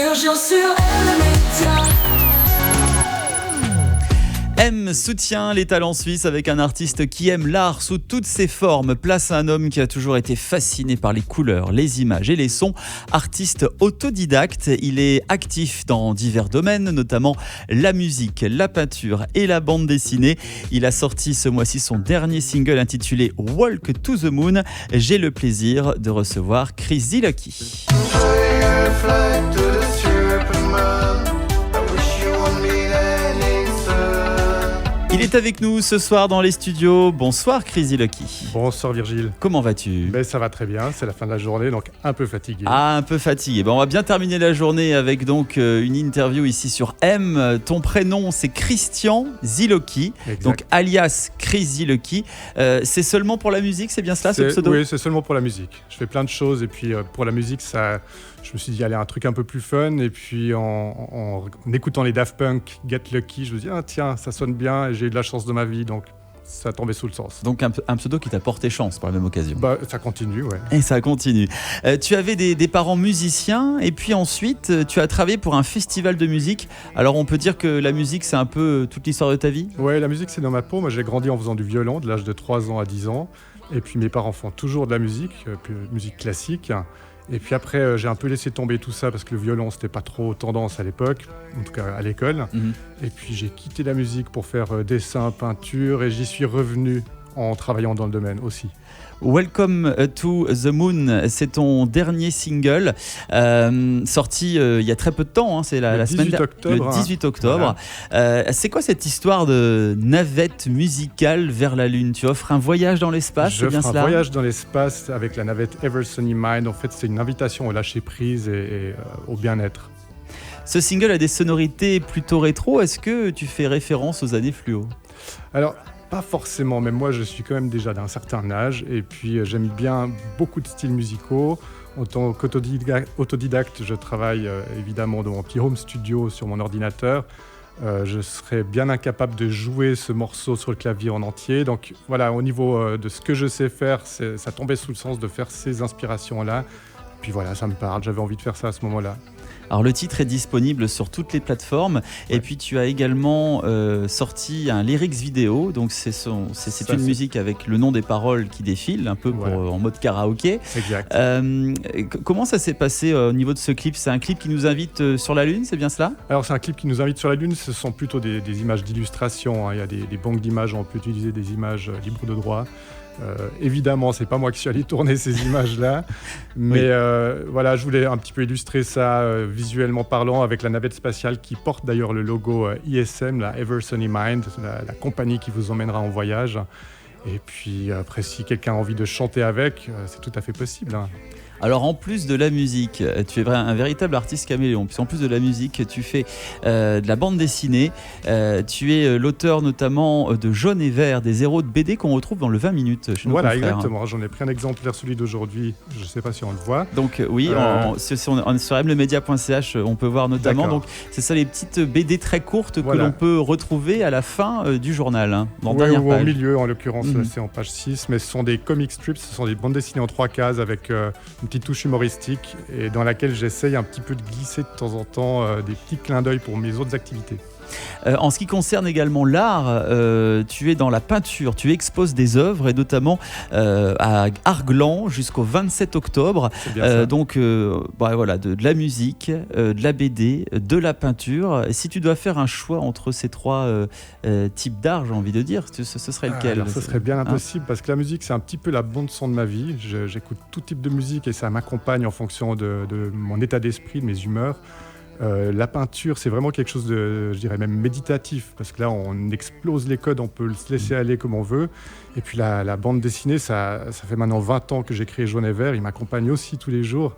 Virgile sur Elementa. M soutient les talents suisses avec un artiste qui aime l'art sous toutes ses formes. Place à un homme qui a toujours été fasciné par les couleurs, les images et les sons. Artiste autodidacte, il est actif dans divers domaines, notamment la musique, la peinture et la bande dessinée. Il a sorti ce mois-ci son dernier single intitulé Walk to the Moon. J'ai le plaisir de recevoir Chris Zilucky. Il est avec nous ce soir dans les studios. Bonsoir Chris Zilucky. Bonsoir Virgile. Comment vas-tu ? Ça va très bien, c'est la fin de la journée, donc un peu fatigué. Ah, un peu fatigué. On va bien terminer la journée avec donc une interview ici sur M. Ton prénom c'est Christian Zilucky, donc alias Chris Zilucky. C'est seulement pour la musique, c'est bien cela ce pseudo ? Oui, c'est seulement pour la musique. Je fais plein de choses et puis pour la musique, je me suis dit allez, un truc un peu plus fun, et puis en écoutant les Daft Punk, Get Lucky, je me suis dit tiens, ça sonne bien et j'ai eu de la chance de ma vie, donc ça a tombé sous le sens. Donc un pseudo qui t'a porté chance par la même occasion. Ça continue, ouais. Et ça continue. Tu avais des parents musiciens et puis ensuite tu as travaillé pour un festival de musique. Alors on peut dire que la musique c'est un peu toute l'histoire de ta vie ? Ouais, la musique c'est dans ma peau. Moi j'ai grandi en faisant du violon de l'âge de 3 ans à 10 ans. Et puis mes parents font toujours de la musique, musique classique. Et puis après, j'ai un peu laissé tomber tout ça parce que le violon, c'était pas trop tendance à l'époque, en tout cas à l'école. Et puis j'ai quitté la musique pour faire dessin, peinture, et j'y suis revenu en travaillant dans le domaine aussi. Welcome to the Moon, c'est ton dernier single, sorti il y a très peu de temps, c'est la semaine octobre, le 18 octobre. Voilà. C'est quoi cette histoire de navette musicale vers la Lune ? Tu offres un voyage dans l'espace, c'est bien cela ? Je fais un voyage dans l'espace avec la navette Eversunny Mind. En fait, c'est une invitation au lâcher-prise et au bien-être. Ce single a des sonorités plutôt rétro. Est-ce que tu fais référence aux années fluo ? Alors, pas forcément, mais moi je suis quand même déjà d'un certain âge et puis j'aime bien beaucoup de styles musicaux. En tant qu'autodidacte, je travaille évidemment dans mon petit home studio sur mon ordinateur. Je serais bien incapable de jouer ce morceau sur le clavier en entier. Donc voilà, au niveau de ce que je sais faire, ça tombait sous le sens de faire ces inspirations-là. Puis voilà, ça me parle, j'avais envie de faire ça à ce moment-là. Alors le titre est disponible sur toutes les plateformes et puis tu as également sorti un lyrics vidéo, donc c'est une musique avec le nom des paroles qui défile un peu en mode karaoké. Exact. Comment ça s'est passé au niveau de ce clip ? C'est un clip qui nous invite sur la Lune, c'est bien cela ? Alors c'est un clip qui nous invite sur la Lune, ce sont plutôt des images d'illustration, il y a des banques d'images, on peut utiliser des images libres de droit. Évidemment, c'est pas moi qui suis allé tourner ces images-là, mais voilà, je voulais un petit peu illustrer ça visuellement parlant avec la navette spatiale qui porte d'ailleurs le logo ISM, la Eversunny Mind, la compagnie qui vous emmènera en voyage. Et puis après, si quelqu'un a envie de chanter avec, c'est tout à fait possible. Alors en plus de la musique, tu es un véritable artiste caméléon. Puis en plus de la musique, tu fais de la bande dessinée. Tu es l'auteur notamment de Jaune et Vert, des héros de BD qu'on retrouve dans le 20 minutes chez nos confrères. Exactement. J'en ai pris un exemplaire, celui d'aujourd'hui. Je ne sais pas si on le voit. Donc oui, sur mlemedia.ch, on peut voir notamment. D'accord. Donc c'est ça, les petites BD très courtes que l'on peut retrouver à la fin du journal, dans la dernière ou page. Au milieu, en l'occurrence, c'est en page 6. Mais ce sont des comic strips, ce sont des bandes dessinées en 3 cases avec une petite touche humoristique et dans laquelle j'essaye un petit peu de glisser de temps en temps des petits clins d'œil pour mes autres activités. En ce qui concerne également l'art, tu es dans la peinture, tu exposes des œuvres et notamment à Arglan jusqu'au 27 octobre. Donc voilà, de la musique, de la BD, de la peinture. Et si tu dois faire un choix entre ces trois types d'art, j'ai envie de dire, ce serait lequel ? Ce serait bien impossible parce que la musique c'est un petit peu la bande son de ma vie. J'écoute tout type de musique et ça m'accompagne en fonction de mon état d'esprit, de mes humeurs. La peinture, c'est vraiment quelque chose de, je dirais même méditatif, parce que là, on explose les codes, on peut se laisser aller comme on veut. Et puis la bande dessinée, ça fait maintenant 20 ans que j'ai créé Jaune et Vert, il m'accompagne aussi tous les jours.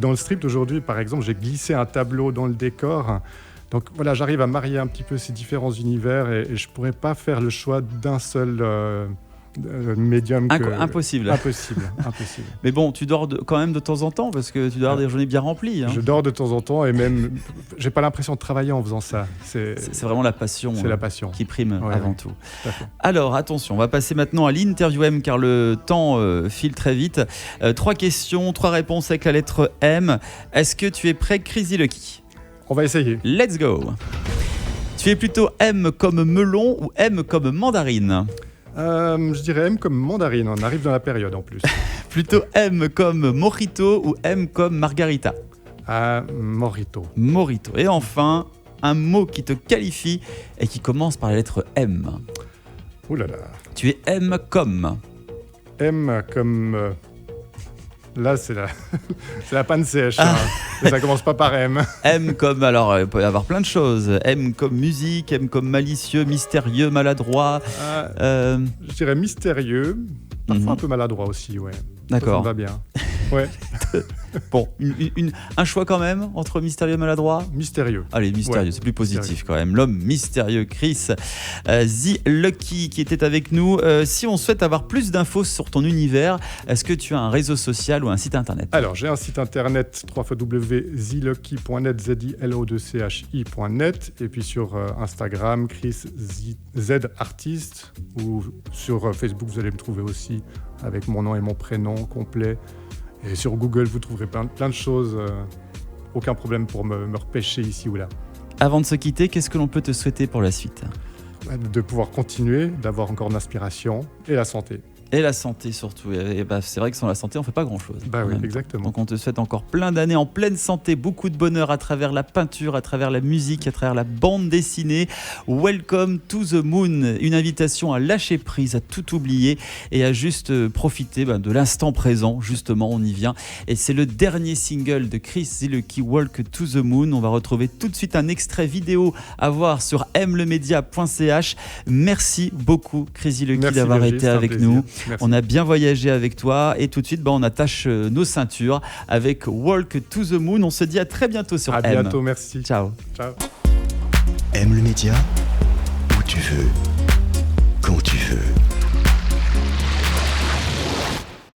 Dans le strip d'aujourd'hui, par exemple, j'ai glissé un tableau dans le décor. Donc voilà, j'arrive à marier un petit peu ces différents univers et je ne pourrais pas faire le choix d'un seul médium que... Impossible. Impossible. Mais bon, tu dors quand même de temps en temps parce que tu dois avoir des journées bien remplies. Hein. Je dors de temps en temps et même, j'ai pas l'impression de travailler en faisant ça. C'est vraiment la passion, la passion qui prime Ouais, avant ouais. tout. Tout à fait. Alors attention, on va passer maintenant à l'interview M car le temps file très vite. 3 questions, 3 réponses avec la lettre M. Est-ce que tu es prêt, Crazy Lucky? On va essayer. Let's go. Tu es plutôt M comme melon ou M comme mandarine? Je dirais M comme mandarine, on arrive dans la période en plus. Plutôt M comme mojito ou M comme margarita? Morito. Morito. Et enfin, un mot qui te qualifie et qui commence par la lettre M. Ouh là là. Tu es M comme... M comme... Là, c'est la panne sèche. Hein. Et ça commence pas par M. M comme, alors il peut y avoir plein de choses. M comme musique, M comme malicieux, mystérieux, maladroit. Je dirais mystérieux, parfois un peu maladroit aussi, ouais. Ça D'accord. me va bien. Ouais, Bon, un choix quand même entre mystérieux et maladroit. mystérieux. Allez, mystérieux, Ouais, c'est plus positif mystérieux. quand même. L'homme mystérieux, Chris The Lucky, qui était avec nous. Si on souhaite avoir plus d'infos sur ton univers, est-ce que tu as un réseau social ou un site internet? Alors, j'ai un site internet www.zilucky.net, ZILO2CHI.net, et puis sur Instagram, Chris Z Artiste, ou sur Facebook, vous allez me trouver aussi avec mon nom et mon prénom complet. Et sur Google, vous trouverez plein de choses. Aucun problème pour me repêcher ici ou là. Avant de se quitter, qu'est-ce que l'on peut te souhaiter pour la suite? De pouvoir continuer, d'avoir encore de l'inspiration et la santé. Et la santé surtout. Et bah, c'est vrai que sans la santé, on ne fait pas grand-chose. Bah oui, En même temps. exactement. Donc on te souhaite encore plein d'années en pleine santé, beaucoup de bonheur à travers la peinture, à travers la musique, à travers la bande dessinée. Welcome to the Moon, une invitation à lâcher prise, à tout oublier et à juste profiter de l'instant présent. Justement, on y vient. Et c'est le dernier single de Chris The Lucky, Walk to the Moon. On va retrouver tout de suite un extrait vidéo à voir sur mlemedia.ch. Merci beaucoup, Crazy Lucky, Merci, d'avoir Virgile, été c'est un avec plaisir. nous. Merci. On a bien voyagé avec toi et tout de suite, on attache nos ceintures avec Walk to the Moon. On se dit à très bientôt sur À M. bientôt, merci. Ciao. Ciao. Aime le média où tu veux.